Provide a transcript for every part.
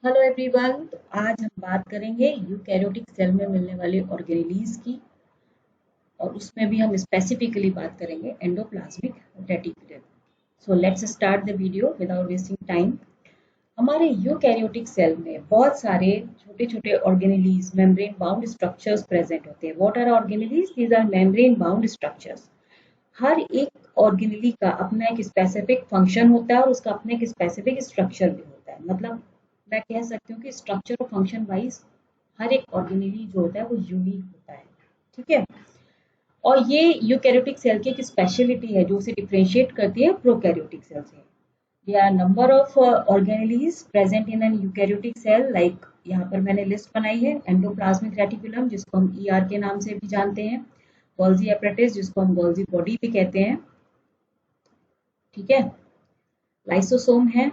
Hello everyone. तो आज हम बात करेंगे यूकैरियोटिक सेल में मिलने वाले ऑर्गेनेलीज की, और उसमें भी हम स्पेसिफिकली बात करेंगे endoplasmic reticulum. So let's start the video without wasting time. हमारे यूकैरियोटिक सेल में बहुत सारे छोटे छोटे organelles, membrane bound structures present होते हैं। What are organelles? These are membrane bound structures. हर एक ऑर्गेनेली का अपना एक स्पेसिफिक फंक्शन होता है और उसका अपना एक स्पेसिफिक स्ट्रक्चर भी होता है। मतलब मैं कह सकती हूँ कि स्ट्रक्चर और फंक्शन वाइज हर एक ऑर्गेनेली जो होता है वो यूनिक होता है। ठीक है। और ये यूकैरियोटिक सेल की एक स्पेशलिटी है जो उसे डिफरेंशिएट करती है प्रोकैरियोटिक सेल से। There are number of organelles present in an eukaryotic cell, like यहाँ पर मैंने लिस्ट बनाई है। एंडोप्लाज्मिक रेटिकुलम, जिसको हम ईआर के नाम से भी जानते हैं। गोल्जी एपरेटिस, जिसको हम गोल्जी बॉडी भी कहते हैं। ठीक है। लाइसोसोम है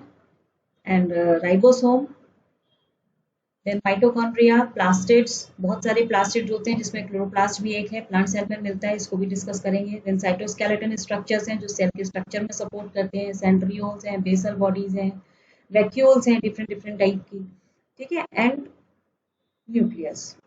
and ribosome, then mitochondria, plastids, बहुत सारे प्लास्टिड होते हैं जिसमें क्लोरोप्लास्ट भी एक है, प्लांट सेल में मिलता है, इसको भी डिस्कस करेंगे। देन साइटोस्केलेटन स्ट्रक्चर्स हैं जो सेल के स्ट्रक्चर में सपोर्ट करते हैं। सेंट्रियोल्स हैं, बेसल बॉडीज हैं, वैक्यूल्स हैं डिफरेंट डिफरेंट टाइप की। ठीक है। And nucleus.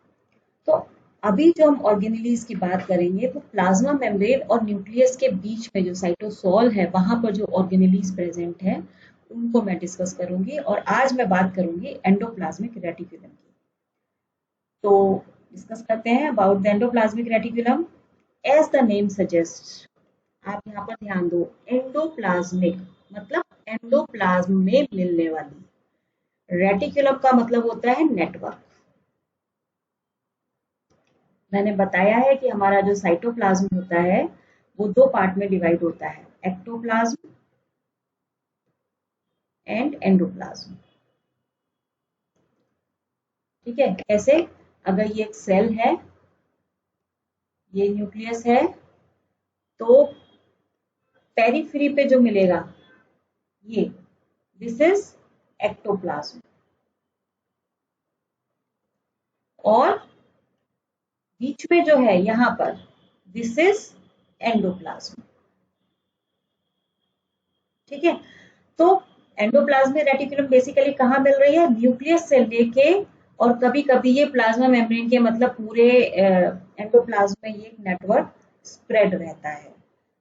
तो अभी जो हम ऑर्गेनेलीज की बात करेंगे तो प्लाज्मा मेम्ब्रेन और न्यूक्लियस के बीच में जो साइटोसोल है वहां पर जो ऑर्गेनेलीज प्रेजेंट है उनको मैं डिस्कस करूंगी। और आज मैं बात करूंगी एंडोप्लाज्मिक रेटिकुलम की। तो डिस्कस करते हैं about the endoplasmic reticulum. As the name suggest, आप यहाँ पर ध्यान दो, एंडोप्लाज्मिक मतलब एंडोप्लाज्म में मिलने वाली, रेटिकुलम का मतलब होता है नेटवर्क। मैंने बताया है कि हमारा जो साइटोप्लाज्म होता है वो दो पार्ट में डिवाइड होता है, एक्टोप्लाज्म एंड एंडोप्लाज्म। ठीक है। कैसे? अगर ये एक सेल है, ये न्यूक्लियस है, तो पेरीफ्री पे जो मिलेगा ये, दिस इज एक्टोप्लाज्म, और बीच में जो है यहाँ पर, दिस इज एंडोप्लाज्म। ठीक है। तो एंडोप्लाज्मिक रेटिकुलम बेसिकली कहाँ मिल रही है? न्यूक्लियस से लेके, और कभी कभी ये प्लाज्मा मेम्ब्रेन के मतलब पूरे एंडोप्लाज्म में ये एक नेटवर्क स्प्रेड रहता है।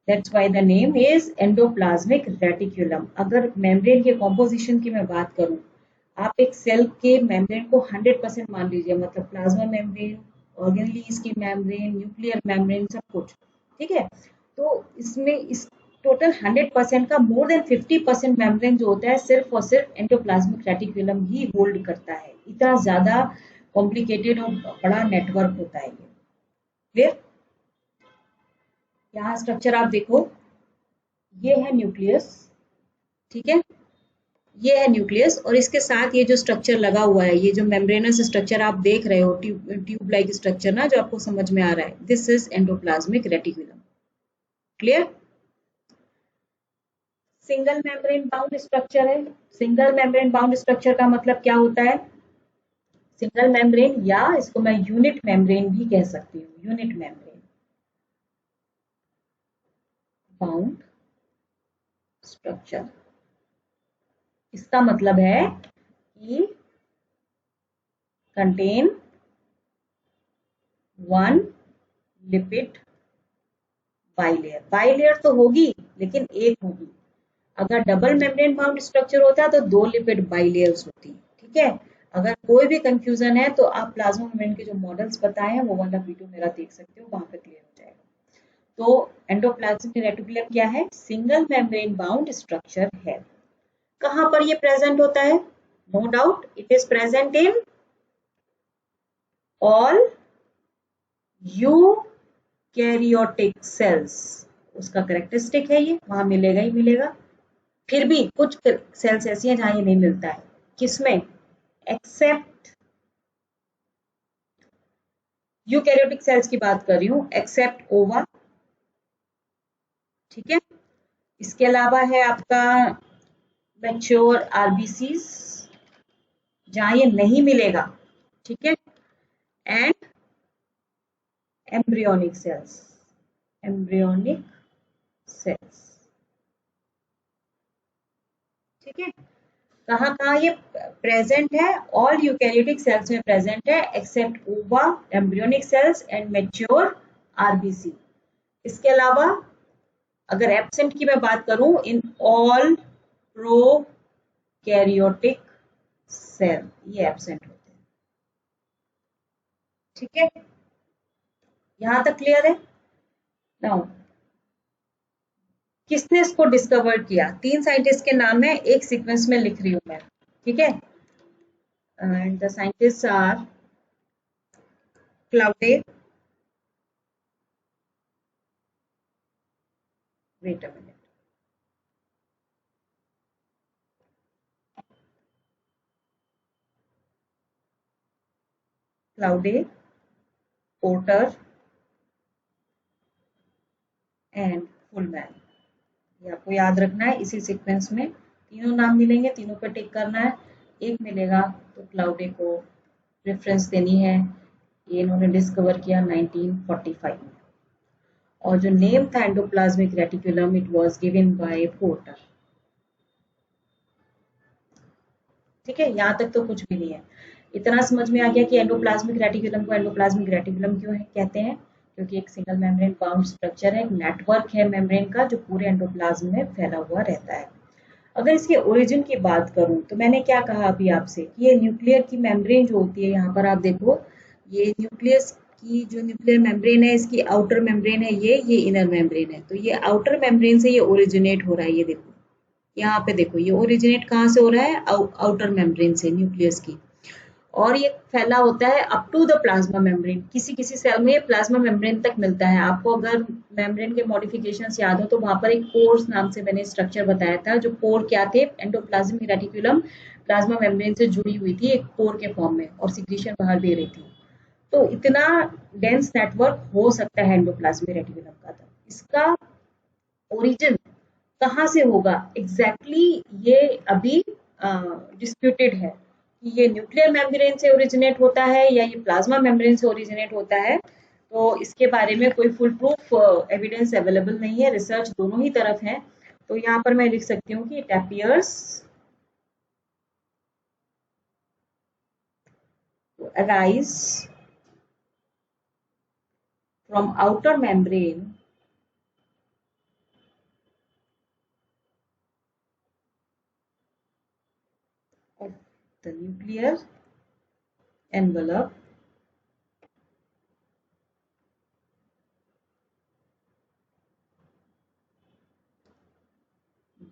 That's why the name is endoplasmic reticulum. अगर मेम्ब्रेन के कॉम्पोजिशन की मैं बात करूं, आप एक सेल के मेम्ब्रेन को 100% मान लीजिए, मतलब प्लाज्मा मेम्ब्रेन, ऑर्गेनेलीज की मेम्ब्रेन, न्यूक्लियर मेम्ब्रेन, सब कुछ। ठीक है। तो इसमें इस टोटल 100% का मोर देन 50% मेम्ब्रेन जो होता है सिर्फ और सिर्फ एंडोप्लाज्मिक रेटिकुलम ही होल्ड करता है। इतना ज्यादा कॉम्प्लिकेटेड और बड़ा नेटवर्क होता है ये। क्लियर? यहाँ स्ट्रक्चर आप देखो, ये है न्यूक्लियस। ठीक है। ये है न्यूक्लियस, और इसके साथ ये जो स्ट्रक्चर लगा हुआ है, ये जो मेम्ब्रेनस स्ट्रक्चर आप देख रहे हो, ट्यूब लाइक स्ट्रक्चर ना, जो आपको समझ में आ रहा है, this is endoplasmic reticulum. Clear? Single membrane bound structure है। सिंगल मेम्ब्रेन बाउंड स्ट्रक्चर का मतलब क्या होता है? सिंगल मेम्ब्रेन, या इसको मैं यूनिट मेम्ब्रेन भी कह सकती हूँ, यूनिट मेम्ब्रेन बाउंड स्ट्रक्चर। इसका मतलब है कि contain one lipid bilayer. Bilayer तो होगी लेकिन एक होगी। अगर डबल मेम्ब्रेन बाउंड स्ट्रक्चर होता है तो दो लिपिड बाइलेयर्स होती। ठीक है। अगर कोई भी कंफ्यूजन है तो आप प्लाज्मा मेम्ब्रेन के जो मॉडल्स बताए हैं वो वाला वीडियो मेरा देख सकते हो, वहां पे क्लियर हो जाएगा। तो एंडोप्लाज्मिक रेटिकुलम क्या है? सिंगल मेम्ब्रेन बाउंड स्ट्रक्चर है। कहां पर ये प्रेजेंट होता है? No doubt it is present in all eukaryotic cells. उसका कैरेक्टरिस्टिक है, ये वहां मिलेगा ही मिलेगा। फिर भी कुछ सेल्स ऐसी हैं जहां ये नहीं मिलता है। किसमें? एक्सेप्ट, यूकैरियोटिक सेल्स की बात कर रही हूं, एक्सेप्ट ओवा। ठीक है। इसके अलावा है आपका मैच्योर आरबीसीज, जहां ये नहीं मिलेगा। ठीक है। And embryonic cells, embryonic cells. ठीक है। कहाँ कहाँ ये प्रेजेंट है, ऑल यूकैरियोटिक सेल्स में प्रेजेंट है except ova, embryonic cells and mature RBC. इसके अलावा अगर एब्सेंट की मैं बात करूं, इन ऑल प्रोकैरियोटिक सेल ये एब्सेंट होते हैं। ठीक है, यहां तक क्लियर है? नाउ किसने इसको डिस्कवर किया? 3 साइंटिस्ट के नाम है, एक सीक्वेंस में लिख रही हूं मैं, ठीक है? And the scientist are Claude, wait a minute, Claude, Porter and Fullman. ये आपको याद रखना है, इसी सीक्वेंस में तीनों नाम मिलेंगे, तीनों पे टिक करना है। एक मिलेगा तो क्लाउडे को रेफरेंस देनी है, ये इन्होंने डिस्कवर किया 1945 में। और जो नेम था endoplasmic reticulum, it was given by porter. ठीक है, यहाँ तक तो कुछ भी नहीं है। इतना समझ में आ गया कि एंडोप्लाज्मिक रेटिकुलम को एंडोप्लाज्मिक रेटिकुलम क्यों कहते हैं, क्योंकि एक सिंगल मेम्ब्रेन बाउंड स्ट्रक्चर है, एक नेटवर्क है मेम्ब्रेन का जो पूरे एंडोप्लाज्म में फैला हुआ रहता है। अगर इसके ओरिजिन की बात करूं तो मैंने क्या कहा अभी आपसे कि ये न्यूक्लियर की मेम्ब्रेन जो होती है, यहाँ पर आप देखो, ये न्यूक्लियस की जो न्यूक्लियर मेम्ब्रेन है, इसकी आउटर मेम्ब्रेन है, ये इनर मेम्ब्रेन है। तो ये आउटर मेम्ब्रेन से ये ओरिजिनेट हो रहा है, ये देखो यहाँ पे देखो, ये ओरिजिनेट कहाँ से हो रहा है? आउटर मेम्ब्रेन से, न्यूक्लियस की। और ये फैला होता है up to the plasma membrane. किसी किसी सेल में ये प्लाज्मा मेम्ब्रेन तक मिलता है। आपको अगर मेम्ब्रेन के मॉडिफिकेशंस याद हो तो वहां पर एक पोर्स नाम से मैंने स्ट्रक्चर बताया था, जो पोर क्या थे, एंडोप्लाज्मिक रेटिकुलम प्लाज्मा मेम्ब्रेन से जुड़ी हुई थी एक पोर के फॉर्म में और सिक्रीशन बाहर दे रही थी। तो इतना डेंस नेटवर्क हो सकता है एंडोप्लाज्मिक रेटिकुलम का। तो इसका ओरिजिन कहाँ से होगा एग्जैक्टली ये अभी डिस्प्यूटेड है कि ये न्यूक्लियर मेम्ब्रेन से ओरिजिनेट होता है या ये प्लाज्मा मेम्ब्रेन से ओरिजिनेट होता है। तो इसके बारे में कोई फुल प्रूफ एविडेंस अवेलेबल नहीं है, रिसर्च दोनों ही तरफ है। तो यहाँ पर मैं लिख सकती हूँ कि it appears arise from outer membrane of the nuclear envelope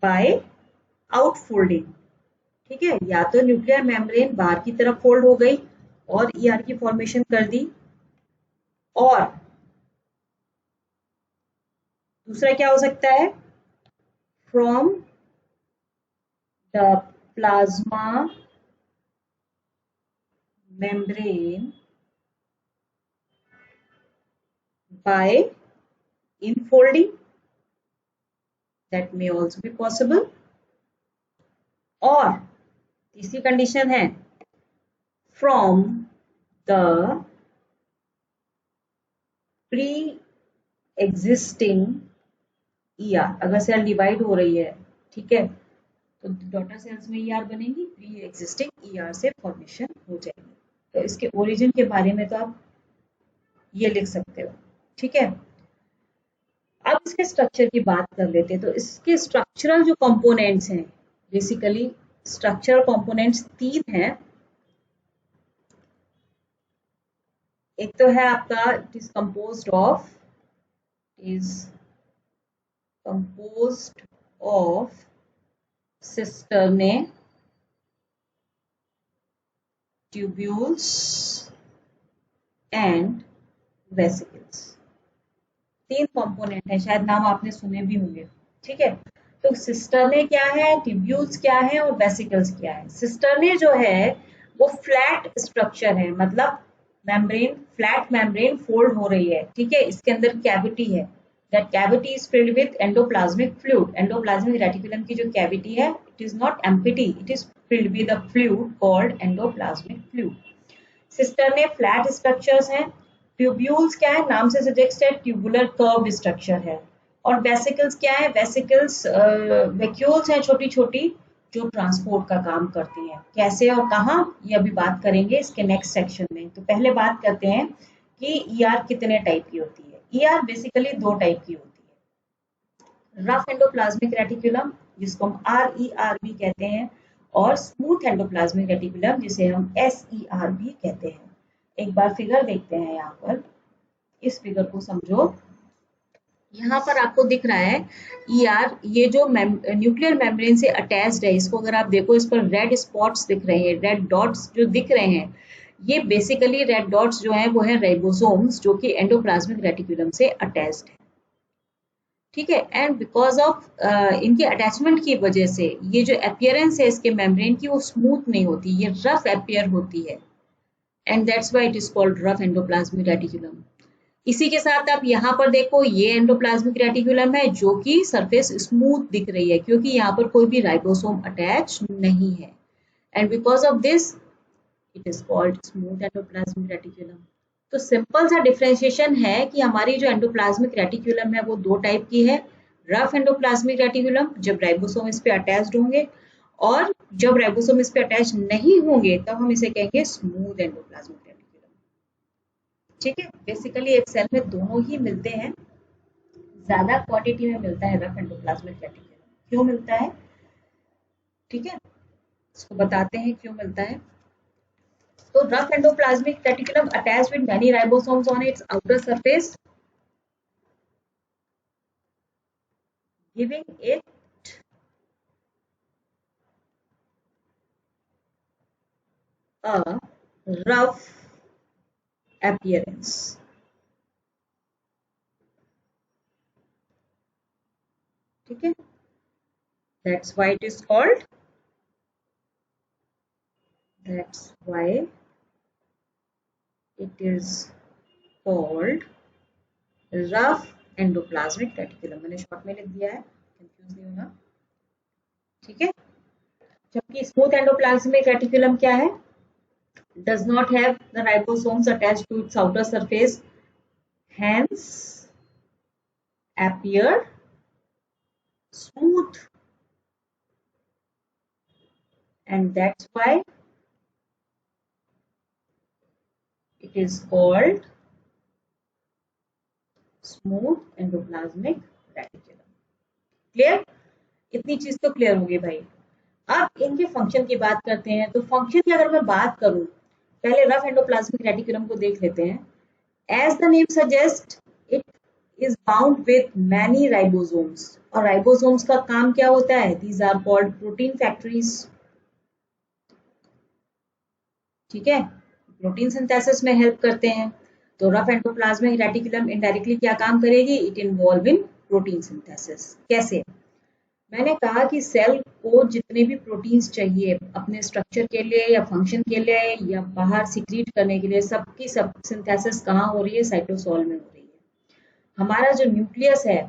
by outfolding। ठीक है, या तो न्यूक्लियर मेम्ब्रेन बाहर की तरफ फोल्ड हो गई और ईआर की फॉर्मेशन कर दी, और दूसरा क्या हो सकता है, from the plasma membrane by infolding, that may also be possible। और तीसरी कंडीशन है from the pre existing ER. अगर सेल डिवाइड हो रही है, ठीक है, तो डॉटर सेल्स में ईआर बनेगी, प्री एग्जिस्टिंग ईआर से फॉर्मेशन हो जाएगी। तो इसके ओरिजिन के बारे में तो आप ये लिख सकते हो। ठीक है, अब इसके स्ट्रक्चर की बात कर लेते हैं। तो इसके स्ट्रक्चरल जो कंपोनेंट्स हैं, बेसिकली स्ट्रक्चरल कंपोनेंट्स 3 हैं। एक तो है आपका it is composed of cisternae, tubules and vesicles. 3 component है, शायद नाम आपने सुने भी होंगे। ठीक है, तो सिस्टर्ने क्या है, ट्यूब्यूल्स क्या है और वेसिकल्स क्या है। सिस्टर्ने जो है वो फ्लैट स्ट्रक्चर है, मतलब मेम्ब्रेन, फ्लैट मेम्ब्रेन फोल्ड हो रही है। ठीक है, इसके अंदर कैविटी है, that cavity is filled with endoplasmic fluid. Endoplasmic reticulum की जो कैविटी है, it is not empty, it is filled with a fluid called endoplasmic fluid. Cisternae flat structures हैं। ट्यूब्यूल्स क्या है, नाम से सजेस्ट है, ट्यूबुलर कर्व्ड स्ट्रक्चर है। और वेसिकल्स क्या है, वेसिकल्स वैक्यूल्स हैं छोटी छोटी, जो ट्रांसपोर्ट का काम करती हैं। कैसे और कहाँ, ये अभी बात करेंगे इसके नेक्स्ट सेक्शन में। तो पहले बात करते हैं कि ईआर कितने टाइप की होती है। ईआर बेसिकली दो टाइप की होती है, रफ एंडोप्लाज्मिक रेटिकुलम जिसको हम RER भी कहते हैं, और स्मूथ एंडोप्लाज्मिक रेटिकुलम जिसे हम SER भी कहते हैं। एक बार फिगर देखते हैं यहाँ पर, इस फिगर को समझो। यहाँ पर आपको दिख रहा है ईआर, ये जो न्यूक्लियर मेम्ब्रेन से अटैच्ड है, इसको अगर आप देखो, इस पर रेड स्पॉट्स दिख रहे हैं, रेड डॉट्स जो दिख रहे हैं, ये बेसिकली रेड डॉट्स जो हैं वो है राइबोसोम्स, जो कि एंडोप्लाज्मिक रेटिकुलम से अटैच्ड है। ठीक है, एंड बिकॉज ऑफ इनके अटैचमेंट की वजह से ये जो अपियरेंस है इसके मेम्ब्रेन की, वो स्मूथ नहीं होती, ये रफ अपियर होती है, and that's why it is called rough endoplasmic reticulum. इसी के साथ आप यहाँ पर देखो, ये एंडोप्लाज्मिक रेटिकुलम है जो कि सरफेस स्मूथ दिख रही है, क्योंकि यहाँ पर कोई भी राइबोसोम अटैच नहीं है, and because of this it is called smooth endoplasmic reticulum. तो सिंपल सा डिफरेंशिएशन है कि हमारी जो एंडोप्लाज्मिक रेटिकुलम है वो दो टाइप की है, रफ एंडोप्लाज्मिक रेटिकुलम जब राइबोसोम इस पे अटैच्ड होंगे, और जब राइबोसोम इस पे अटैच नहीं होंगे तब हम इसे कहेंगे स्मूथ एंडोप्लाज्मिक रेटिकुलम। ठीक है, बेसिकली एक सेल में दोनों ही मिलते हैं, ज्यादा क्वांटिटी में मिलता है रफ एंडोप्लाज्मिक रेटिकुलम। क्यों मिलता है, ठीक है, इसको बताते हैं क्यों मिलता है। तो rough endoplasmic reticulum attached with many ribosomes on its outer surface, giving it a rough appearance. ठीक है, that's why it is called, that's why it is called rough endoplasmic reticulum। मैंने शॉर्ट में लिख दिया है, कंफ्यूज नहीं होना। ठीक है, जबकि स्मूथ एंडोप्लाज्मिक रेटिकुलम क्या है, does not have the ribosomes attached to its outer surface, hence appear smooth, and that's why it is called smooth endoplasmic reticulum। Clear, इतनी चीज तो क्लियर होगी भाई। अब इनके फंक्शन की बात करते हैं। तो फंक्शन की अगर मैं बात करूं, पहले रफ एंडोप्लाज्मिक रेटिकुलम को देख लेते हैं। As the name suggest, it is bound with many ribosomes, और राइबोसोम्स का काम क्या होता है, these are called protein factories. ठीक है, प्रोटीन सिंथेसिस में हेल्प करते हैं। तो रफ एंडोप्लाज्मिक रेटिकुलम इनडायरेक्टली क्या काम करेगी, it involve in protein synthesis. कैसे, मैंने कहा कि सेल को जितने भी प्रोटीन्स चाहिए अपने स्ट्रक्चर के लिए या फंक्शन के लिए या बाहर सिक्रीट करने के लिए, सबकी सब सिंथेसिस कहाँ हो रही है, साइटोसोल में हो रही है। हमारा जो न्यूक्लियस है,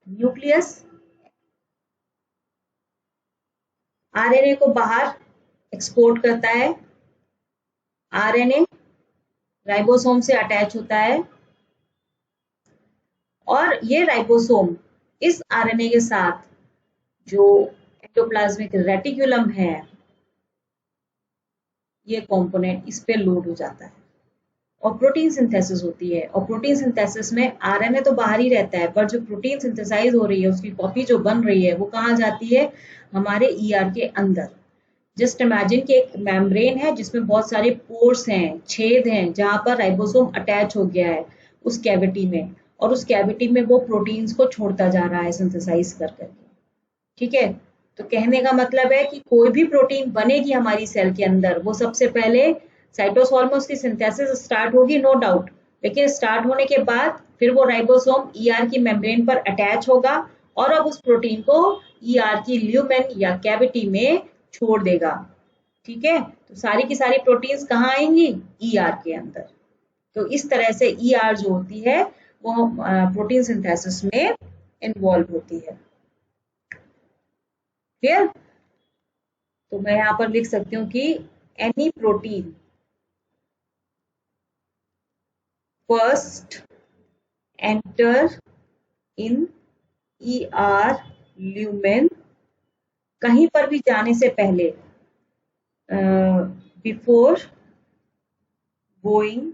न्यूक्लियस आरएनए को बाहर एक्सपोर्ट करता है, आरएनए राइबोसोम से अटैच होता है, और ये राइबोसोम इस आरएनए के साथ जो एंडोप्लाज्मिक रेटिकुलम है, ये कंपोनेंट इस पे लोड हो जाता है और प्रोटीन सिंथेसिस होती है। और प्रोटीन सिंथेसिस में आरएनए तो बाहर ही रहता है, पर जो प्रोटीन सिंथेसाइज हो रही है, उसकी कॉपी जो बन रही है, वो कहाँ जाती है, हमारे ईआर के अंदर। जस्ट इमेजिन कि एक मेम्ब्रेन है जिसमें बहुत सारे पोर्स हैं, छेद हैं, जहां पर राइबोसोम अटैच हो गया है उस कैविटी में, और उस कैविटी में वो प्रोटीन्स को छोड़ता जा रहा है सिंथेसाइज कर करके। ठीक है, तो कहने का मतलब है कि कोई भी प्रोटीन बनेगी हमारी सेल के अंदर, वो सबसे पहले साइटोसोल में उसकी सिंथेसिस स्टार्ट होगी, नो डाउट, लेकिन स्टार्ट होने के बाद फिर वो राइबोसोम ईआर की मेम्ब्रेन पर अटैच होगा, और अब उस प्रोटीन को ईआर की ल्यूमेन या कैविटी में छोड़ देगा। ठीक है, तो सारी की सारी प्रोटीन्स कहाँ आएंगी, ईआर के अंदर। तो इस तरह से ईआर जो होती है वो प्रोटीन सिंथेसिस में इन्वॉल्व होती है। क्लियर, तो मैं यहां पर लिख सकती हूँ कि any protein first enter in ER lumen कहीं पर भी जाने से पहले, before going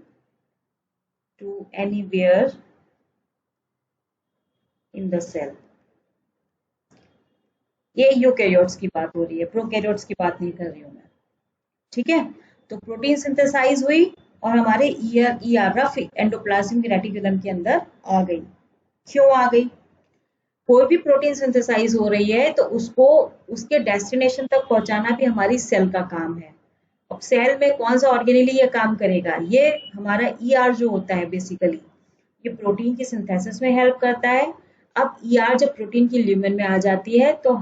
to anywhere in the cell. ये यूकैरियोट्स की बात हो रही है, प्रोकैरियोट्स की बात नहीं कर रही हूं मैं। ठीक है, तो प्रोटीन सिंथेसाइज हुई और हमारे ईआर रफ एंडोप्लाज्मिक रेटिकुलम के अंदर आ गई। क्यों आ गई? कोई भी प्रोटीन सिंथेसाइज हो रही है तो उसको उसके डेस्टिनेशन तक पहुंचाना भी हमारी सेल का काम है। अब सेल में कौन सा ऑर्गेनेली ये काम करेगा? ये हमारा ईआर जो होता है बेसिकली, ये प्रोटीन की सिंथेसिस में हेल्प करता है। अब ईआर जब प्रोटीन की ल्यूमेन में आ जाती है तो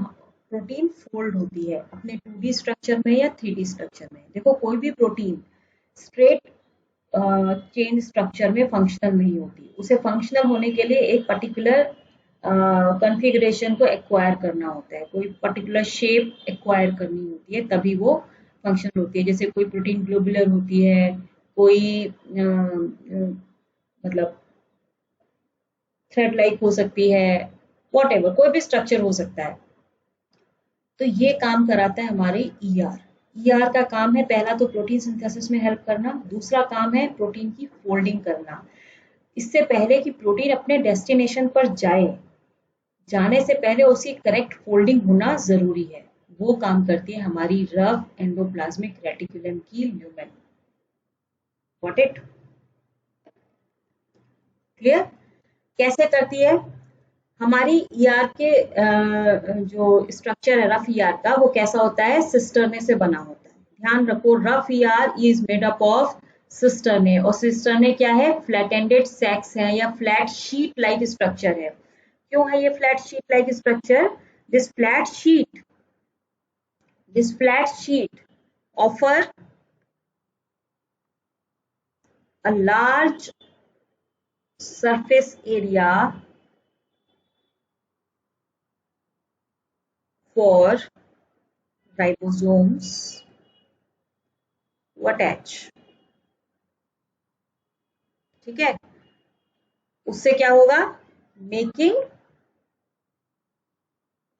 प्रोटीन फोल्ड होती है अपने 2D स्ट्रक्चर में या 3D स्ट्रक्चर में। देखो, कोई भी प्रोटीन स्ट्रेट चेन स्ट्रक्चर में फंक्शनल नहीं होती। उसे फंक्शनल होने के लिए एक पर्टिकुलर कॉन्फ़िगरेशन को एक्वायर करना होता है, कोई पर्टिकुलर शेप एक्वायर करनी होती है, तभी वो फंक्शनल होती है। जैसे कोई प्रोटीन ग्लोबुलर होती है, कोई मतलब थ्रेड लाइक हो सकती है, वॉटेवर कोई भी स्ट्रक्चर हो सकता है। तो ये काम कराता है हमारे ईआर। ईआर का काम है, पहला तो प्रोटीन सिंथेसिस में हेल्प करना, दूसरा काम है प्रोटीन की फोल्डिंग करना। इससे पहले कि प्रोटीन अपने डेस्टिनेशन पर जाए, जाने से पहले उसकी करेक्ट फोल्डिंग होना जरूरी है। वो काम करती है हमारी रफ एंडोप्लाज्मिक रेटिकुलम की ल्यूमेन। Got it? क्लियर? कैसे करती है? हमारी ईआर के जो स्ट्रक्चर है रफ ईआर का, वो कैसा होता है? सिस्टर्ने से बना होता है। ध्यान रखो, rough ER is made up of cisternae, और सिस्टर्ने क्या है? फ्लैट एंडेड सैक्स है या फ्लैट शीट लाइक स्ट्रक्चर है। क्यों है ये flat sheet like structure? This flat sheet this flat sheet offer a large surface area for ribosomes to attach। ठीक है, उससे क्या होगा? Making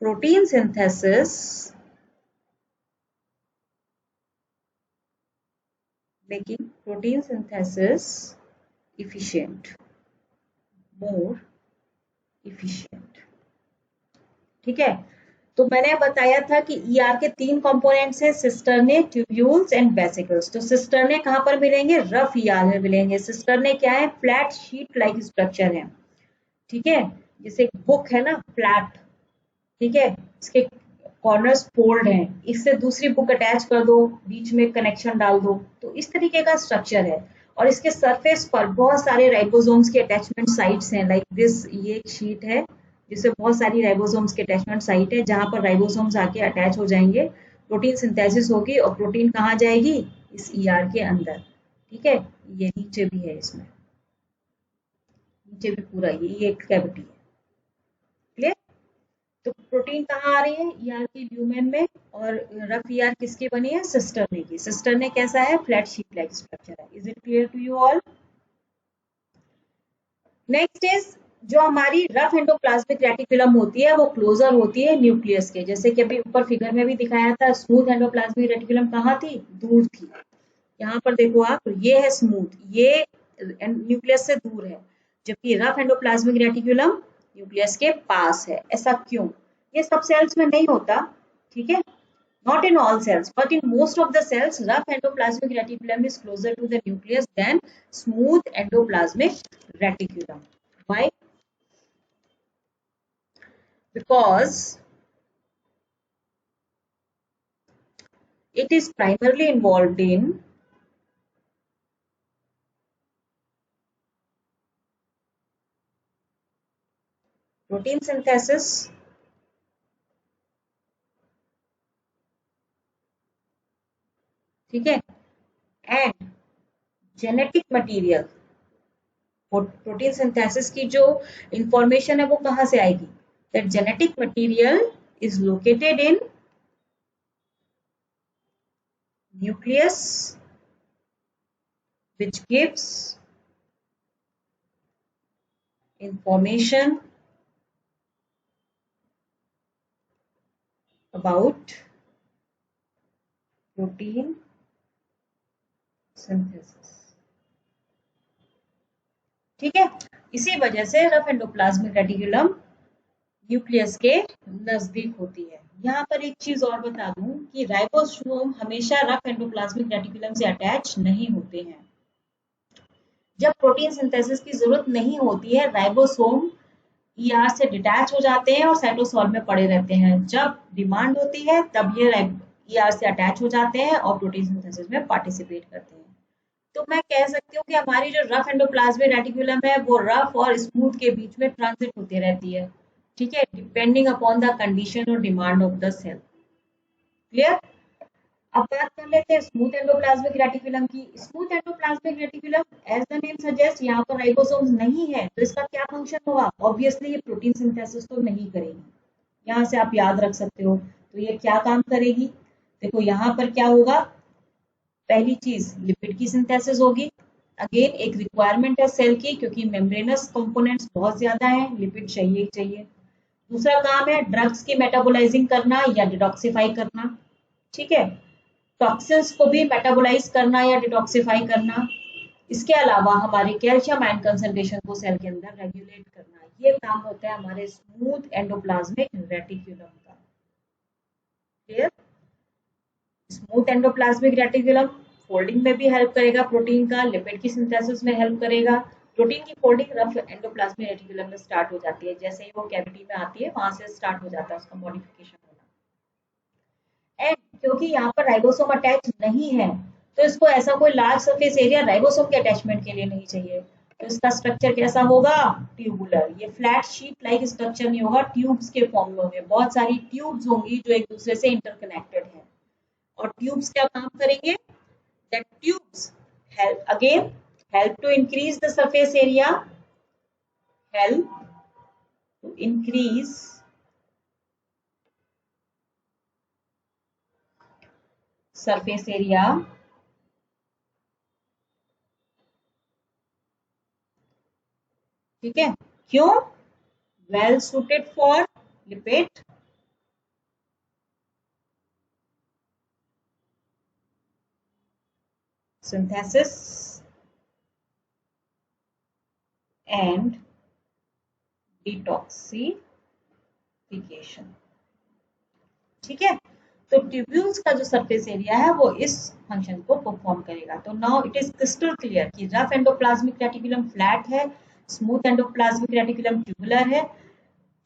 protein synthesis efficient, more efficient। ठीक है, तो मैंने बताया था कि ईआर के 3 कंपोनेंट्स हैं, सिस्टर्ने, ट्यूब्यूल्स एंड वेसिकल्स। तो सिस्टर्ने कहां पर मिलेंगे? रफ ईआर में मिलेंगे। सिस्टर्ने क्या है? फ्लैट शीट लाइक स्ट्रक्चर है। ठीक है, जैसे एक बुक है ना, फ्लैट, ठीक है, इसके कॉर्नर्स फोल्ड हैं, इससे दूसरी बुक अटैच कर दो, बीच में कनेक्शन डाल दो, तो इस तरीके का स्ट्रक्चर है। और इसके सरफेस पर बहुत सारे राइबोसोम्स के अटैचमेंट साइट्स हैं, लाइक दिस। ये एक शीट है जिसमें बहुत सारी राइबोसोम्स के अटैचमेंट साइट है, जहां पर राइबोसोम्स आके अटैच हो जाएंगे, प्रोटीन सिंथेसिस होगी और प्रोटीन कहाँ जाएगी? इस ईआर के अंदर। ठीक है, ये नीचे भी है, इसमें नीचे भी पूरा ये एक कैविटी है। क्लियर? तो प्रोटीन कहाँ आ रही है? ईआर की ल्यूमेन में। और रफ ईआर किसकी बनी है? सिस्टर्ने की। सिस्टर्ने कैसा है? फ्लैट शीट लाइक स्ट्रक्चर है। Is it clear to you all? Next is, जो हमारी रफ एंडोप्लाज्मिक रेटिकुलम होती है वो क्लोजर होती है न्यूक्लियस के। जैसे कि अभी ऊपर फिगर में भी दिखाया था, स्मूथ एंडोप्लाज्मिक रेटिकुलम कहाँ थी? दूर थी। यहाँ पर देखो आप, ये है स्मूथ, ये न्यूक्लियस से दूर है, जबकि रफ एंडोप्लाज्मिक रेटिकुलम न्यूक्लियस के पास है। ऐसा क्यों? ये सब सेल्स में नहीं होता, ठीक है, not in all cells but in most of the cells rough endoplasmic reticulum is closer to the nucleus than smooth endoplasmic reticulum. Why? Because it is primarily involved in protein synthesis, ठीक है, and genetic material. Protein synthesis की जो information है वो कहाँ से आएगी? That genetic material is located in nucleus which gives information about protein synthesis. ठीक है, इसी वजह से रफ एंडोप्लाज्मिक रेटिकुलम न्यूक्लियस के नजदीक होती है। यहाँ पर एक चीज और बता दूं कि राइबोसोम हमेशा रफ एंडोप्लाज्मिक रेटिकुलम से अटैच नहीं होते हैं। जब प्रोटीन सिंथेसिस की जरूरत नहीं होती है, राइबोसोम ईआर से डिटैच हो जाते हैं और साइटोसोल में पड़े रहते हैं। जब डिमांड होती है तब ये ईआर से अटैच हो जाते हैं और प्रोटीन सिंथेसिस में पार्टिसिपेट करते हैं। तो मैं कह सकती हूँ कि हमारी जो रफ एंडोप्लाज्मिक रेटिकुलम है वो रफ और स्मूथ के बीच में ट्रांजिट होती रहती है। ठीक है, डिपेंडिंग अपॉन द कंडीशन और demand of the cell. Clear? अब बात कर लेते हैं स्मूथ एंडोप्लाज्मिक रेटिकुलम की। Smooth endoplasmic reticulum, as the name suggest, यहाँ पर राइबोसोम्स नहीं है, तो इसका क्या फंक्शन होगा? ऑब्वियसली ये प्रोटीन सिंथेसिस तो नहीं करेगी। यहाँ से आप याद रख सकते हो। तो ये क्या काम करेगी? देखो यहाँ पर क्या होगा, पहली चीज लिपिड की सिंथेसिस होगी। अगेन एक रिक्वायरमेंट है सेल की, क्योंकि मेम्ब्रेनस कंपोनेंट्स बहुत ज्यादा हैं, लिपिड चाहिए ही चाहिए। दूसरा काम है ड्रग्स की मेटाबोलाइजिंग करना या डिटॉक्सिफाई करना। ठीक है, टॉक्सिन्स को भी मेटाबोलाइज करना या डिटॉक्सिफाई करना। इसके अलावा हमारे कैल्शियम आयन कंसंट्रेशन को सेल के अंदर रेगुलेट करना। ये काम होता है हमारे स्मूथ एंडोप्लाज्मिक रेटिकुलम का। Clear? Smooth endoplasmic reticulum folding में भी हेल्प करेगा प्रोटीन का, लिपिड की सिंथेसिस में हेल्प करेगा। प्रोटीन की फोल्डिंग रफ एंडोप्लाज्मिक रेटिकुलम में स्टार्ट हो जाती है, जैसे ही वो कैविटी में आती है वहां से स्टार्ट हो जाता है उसका मॉडिफिकेशन होना। एंड क्योंकि यहाँ पर राइबोसोम अटैच नहीं है, तो इसको ऐसा कोई लार्ज सरफेस एरिया राइबोसोम के अटैचमेंट के लिए नहीं चाहिए। तो इसका स्ट्रक्चर कैसा होगा? ट्यूबुलर। ये फ्लैट शीट लाइक स्ट्रक्चर नहीं होगा, ट्यूब्स के फॉर्म में होंगे। बहुत सारी ट्यूब्स होंगी जो एक दूसरे से इंटरकनेक्टेड है। और ट्यूब्स क्या काम करेंगे? That tubes help to increase the surface area, help to increase surface area ठीक है, क्यों? Well suited for lipid synthesis and detoxification। ठीक है, तो ट्यूब्यूल्स का जो सरफेस एरिया है वो इस फंक्शन को परफॉर्म करेगा। तो now it is crystal clear कि रफ एंडोप्लाज्मिक रेटिकुलम फ्लैट है, स्मूथ एंडोप्लाज्मिक रेटिकुलम ट्यूबुलर है।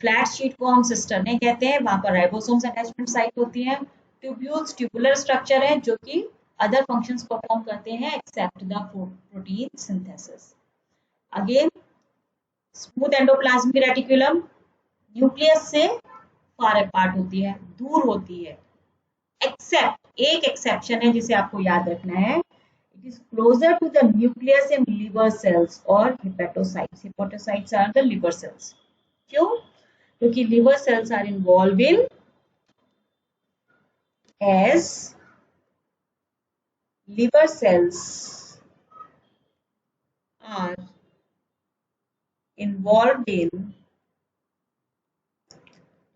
फ्लैट शीट को हम सिस्टर्ने कहते हैं, वहां पर राइबोसोम्स अटैचमेंट साइट होती है। ट्यूब्यूल्स ट्यूबुलर स्ट्रक्चर है जो कि अदर फंक्शंस परफॉर्म करते हैं except the protein synthesis. Again smooth endoplasmic reticulum nucleus से फार अपार्ट होती है, दूर होती है। एक्सेप्ट, एक एक्सेप्शन है जिसे आपको याद रखना है, it is closer to the nucleus in liver cells और hepatocytes. Hepatocytes are the liver cells. क्यों? क्योंकि liver cells are involved in as liver cells are involved in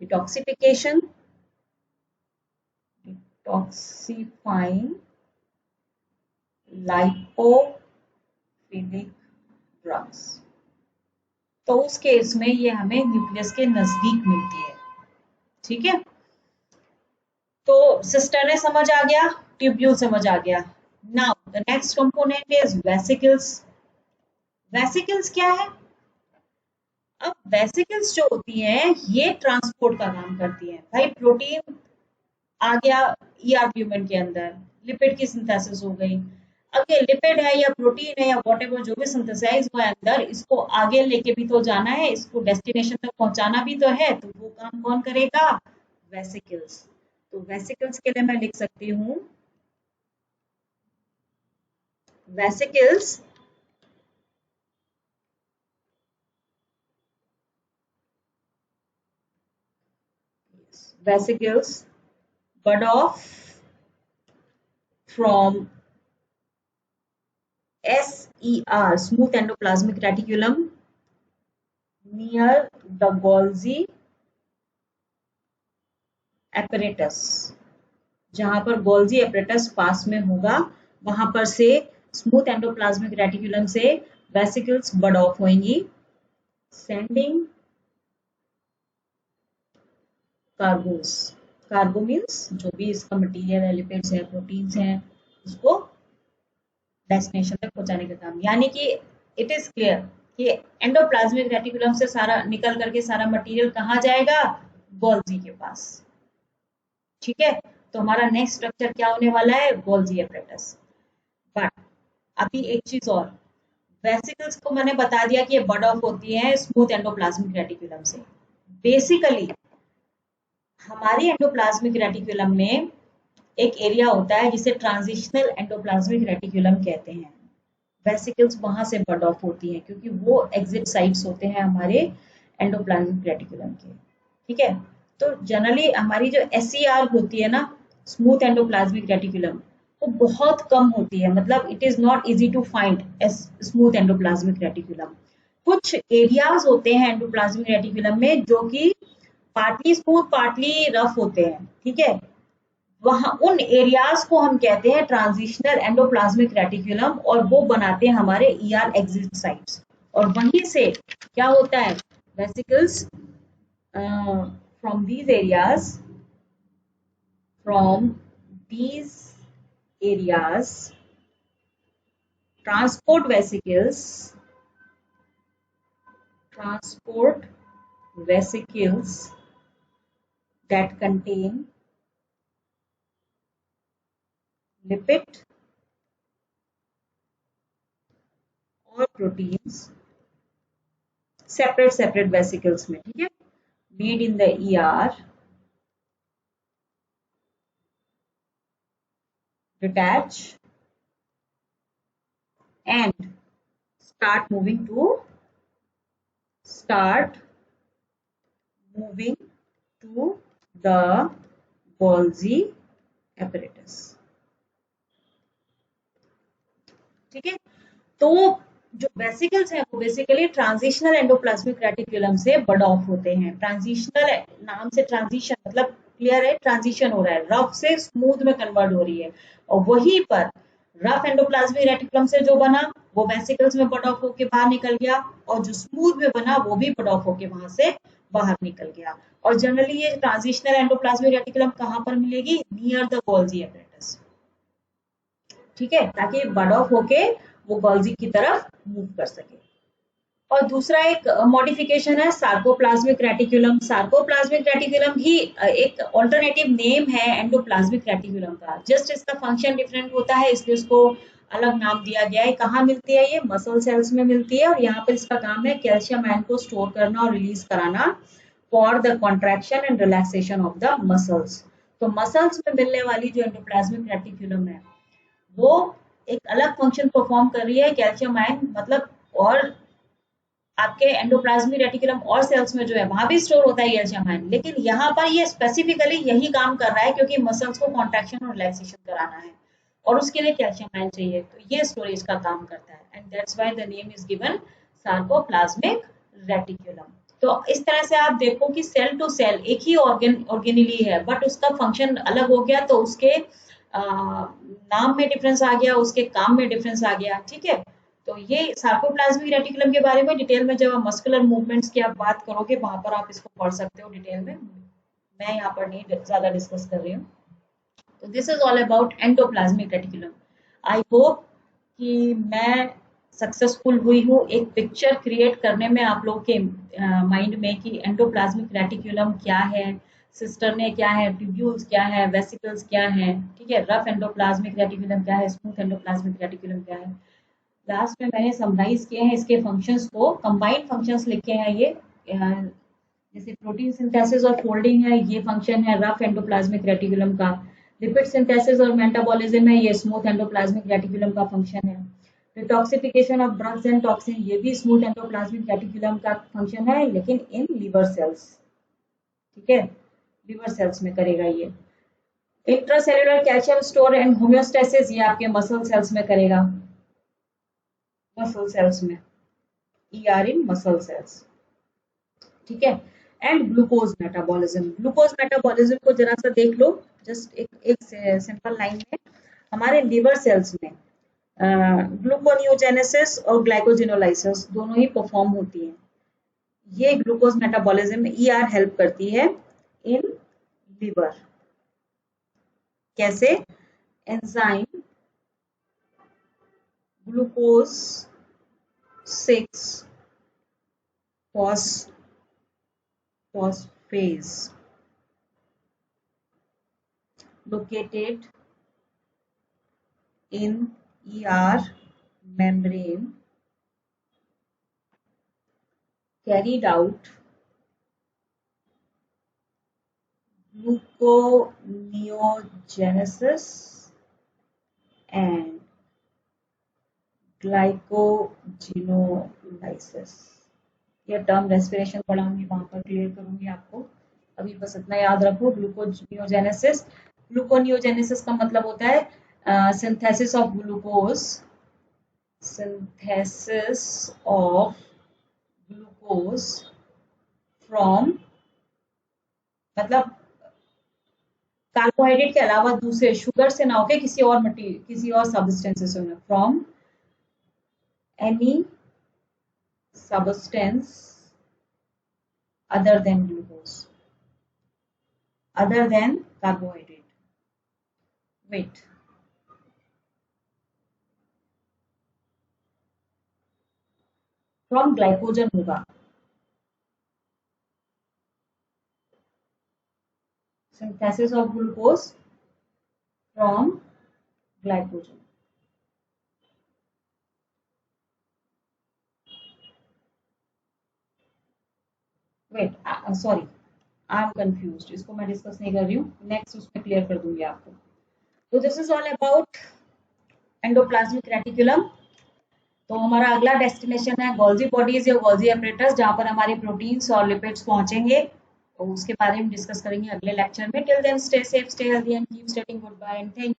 detoxifying lipophilic drugs। तो उस केस में ये हमें न्यूक्लियस के नजदीक मिलती है। ठीक है, तो सिस्टर्ने समझ आ गया, ट्यूब्यूल समझ आ गया। Now the next component is vesicles. Vesicles क्या है? अब वेसिकल्स जो होती हैं ये ट्रांसपोर्ट का काम करती हैं। भाई प्रोटीन आ गया ईआर ट्यूबन के अंदर, लिपिड की सिंथेसिस हो गई। अगर लिपिड है या प्रोटीन है या व्हाटएवर जो भी सिंथेसाइज हुआ है अंदर, इसको आगे लेके भी तो जाना है, इसको डेस्टिनेशन तक पहुंचाना भी तो है। तो वो काम कौन करेगा? वेसिकल्स। तो वेसिकल्स के लिए मैं लिख सकती हूँ vesicles bud off from SER, smooth endoplasmic reticulum, near the Golgi apparatus, जहां पर गोल्जी एपरेटस पास में होगा वहां पर से स्मूथ एंडोप्लाज्मिक रेटिकुलम से वेसिकल्स बड ऑफ होंगी, सेंडिंग कार्गोस। कार्गो मीन्स जो भी इसका मटेरियल है, लिपिड्स है, प्रोटीन्स हैं, उसको डेस्टिनेशन तक पहुंचाने का काम। यानी कि इट इज क्लियर कि एंडोप्लाज्मिक रेटिकुलम से सारा निकल करके सारा मटेरियल कहाँ जाएगा, गोल्जी के पास। ठीक है, तो हमारा नेक्स्ट स्ट्रक्चर क्या होने वाला है, गोल्जी एपरेटस। बट अभी एक चीज और, वेसिकल्स को मैंने बता दिया कि ये बड ऑफ होती है स्मूथ एंडोप्लाज्मिक रेटिकुलम से। बेसिकली हमारी एंडोप्लाज्मिक रेटिकुलम में एक एरिया होता है जिसे ट्रांजिशनल एंडोप्लाज्मिक रेटिकुलम कहते हैं। वेसिकल्स वहां से बड ऑफ होती हैं क्योंकि वो एग्जिट साइट्स होते हैं हमारे एंडोप्लाज्मिक रेटिकुलम के। ठीक है, तो जनरली हमारी जो एसईआर होती है ना, स्मूथ एंडोप्लाज्मिक रेटिकुलम, वो बहुत कम होती है। मतलब it is not easy to find smooth endoplasmic reticulum. कुछ एरियाज होते हैं एंडोप्लाज्मिक रेटिकुलम में जो कि पार्टली स्मूथ पार्टली रफ होते हैं। ठीक है, वहां उन एरियाज को हम कहते हैं ट्रांजिशनल एंडोप्लाज्मिक रेटिकुलम, और वो बनाते हैं हमारे ईआर एग्जिट साइट्स। और वहीं से क्या होता है, vesicles from these areas, from these areas transport vesicles that contain lipid और proteins separate vesicles में। ठीक है, made in the ER, detach and start moving to the Golgi apparatus। ठीक है, तो जो वेसिकल्स हैं वो बेसिकली ट्रांजिशनल एंडोप्लाज्मिक रेटिकुलम से बड ऑफ होते हैं। ट्रांजिशनल नाम से ट्रांजिशन मतलब क्लियर है, ट्रांजिशन हो रहा है, रफ से स्मूथ में कन्वर्ट हो रही है। और वहीं पर रफ एंडोप्लाज्मिक रेटिकुलम से जो बना वो वेसिकल्स में बड ऑफ होके बाहर निकल गया, और जो स्मूथ में बना वो भी बड ऑफ होके वहां से बाहर निकल गया। और जनरली ये ट्रांजिशनल एंडोप्लाज्मिक रेटिकुलम कहाँ पर मिलेगी, नियर द गोल्जी एपरेटस। ठीक है, ताकि बड ऑफ होके वो गोल्जी की तरफ मूव कर सके। और दूसरा एक मॉडिफिकेशन है सार्कोप्लाज्मिक रेटिकुलम। सार्कोप्लाज्मिक रेटिकुलम ही एक ऑल्टरनेटिव नेम है एंडोप्लाज्मिक रेटिकुलम का। जस्ट इसका फंक्शन डिफरेंट होता है, इसलिए उसको अलग नाम दिया गया है। कहाँ मिलती है ये, मसल सेल्स में मिलती है, और यहाँ पर इसका काम है कैल्शियम आयन को स्टोर करना और रिलीज कराना for the contraction and relaxation of the muscles. तो मसल्स में मिलने वाली जो एंडोप्लाज्मिक रेटिकुलम है वो एक अलग फंक्शन परफॉर्म कर रही है, कैल्शियम आयन मतलब, और आपके एंडोप्लाज्मिक रेटिकुलम और सेल्स में जो है वहां भी स्टोर होता है कैल्शियम आयन, लेकिन यहाँ पर ये स्पेसिफिकली यही काम कर रहा है क्योंकि मसल्स को कॉन्ट्रैक्शन और रिलैक्सेशन कराना है और उसके लिए कैल्शियम आयन चाहिए, तो ये स्टोरेज का काम करता है। And that's why the name is given sarcoplasmic reticulum. तो इस तरह से आप देखो कि सेल टू सेल एक ही ऑर्गेनेली है, बट उसका फंक्शन अलग हो गया, तो उसके नाम में डिफरेंस आ गया, उसके काम में डिफरेंस आ गया। ठीक है, तो ये सार्कोप्लाज्मिक रेटिकुलम के बारे में डिटेल में जब आप मस्कुलर मूवमेंट्स की आप बात करोगे वहां पर आप इसको पढ़ सकते हो डिटेल में, मैं यहाँ पर नहीं ज्यादा डिस्कस कर रही हूँ। तो this is all about endoplasmic reticulum. I hope कि मैं सक्सेसफुल हुई हूँ एक पिक्चर क्रिएट करने में आप लोग के माइंड में कि एंडोप्लाज्मिक रेटिकुलम क्या है, सिस्टर्ने क्या है, ट्यूब्यूल्स क्या है, वेसिकल्स क्या है। ठीक है, रफ एंडोप्लाज्मिक रेटिकुलम क्या है, स्मूथ एंडोप्लाज्मिक रेटिकुलम क्या है। लास्ट में मैंने समराइज किए हैं इसके फंक्शंस को, कंबाइंड फंक्शंस लिखे हैं ये, जैसे प्रोटीन सिंथेसिस और फोल्डिंग है, ये फंक्शन है रफ एंडोप्लाज्मिक रेटिकुलम का। लिपिड सिंथेसिस और मेटाबॉलिज्म है, ये स्मूथ एंडोप्लाज्मिक रेटिकुलम का फंक्शन है। Detoxification of drugs and toxin, ये भी स्मूथ एंडोप्लाज्मिक रेटिकुलम का फंक्शन है, लेकिन इन लिवर सेल्स। ठीक है, लिवर सेल्स में करेगा ये। Intracellular calcium store and homeostasis, ये आपके मसल सेल्स में करेगा, मसल सेल्स में, ER इन मसल सेल्स। ठीक है, and glucose metabolism. Glucose metabolism को जरा सा देख लो, जस्ट एक सिंपल लाइन में। हमारे लिवर सेल्स में ग्लूकोनियोजेनेसिस और ग्लाइकोजिनोलाइसिस दोनों ही परफॉर्म होती हैं। ये ग्लूकोज मेटाबॉलिज्म में ईआर हेल्प करती है इन लिवर। कैसे? Enzyme glucose 6 phosphase located in ER membrane carried out gluconeogenesis and glycogenolysis. ये टर्म रेस्पिरेशन पढ़ाऊंगी, वहां पर क्लियर करूंगी आपको। अभी बस इतना याद रखो, ग्लूकोनियोजेनेसिस। ग्लूकोनियोजेनेसिस का मतलब होता है synthesis of glucose, synthesis of glucose from, मतलब कार्बोहाइड्रेट के अलावा दूसरे शुगर से ना होके किसी और मटेरियल, किसी और सब्सटेंस से होना। From any substance other than glucose, other than carbohydrate. Wait, from glycogen होगा, synthesis of glucose from glycogen. Wait, sorry, I am confused, इसको मैं डिस्कस नहीं कर रही हूँ, नेक्स्ट उसमें क्लियर कर दूंगी आपको। तो this is all about endoplasmic reticulum. तो हमारा अगला डेस्टिनेशन है गोल्जी बॉडीज या गोल्जी एपरेटस, जहां पर हमारे प्रोटीन्स और लिपिड्स पहुंचेंगे। तो उसके बारे में डिस्कस करेंगे अगले लेक्चर में। Till then stay safe, stay healthy and keep studying. Good bye and thank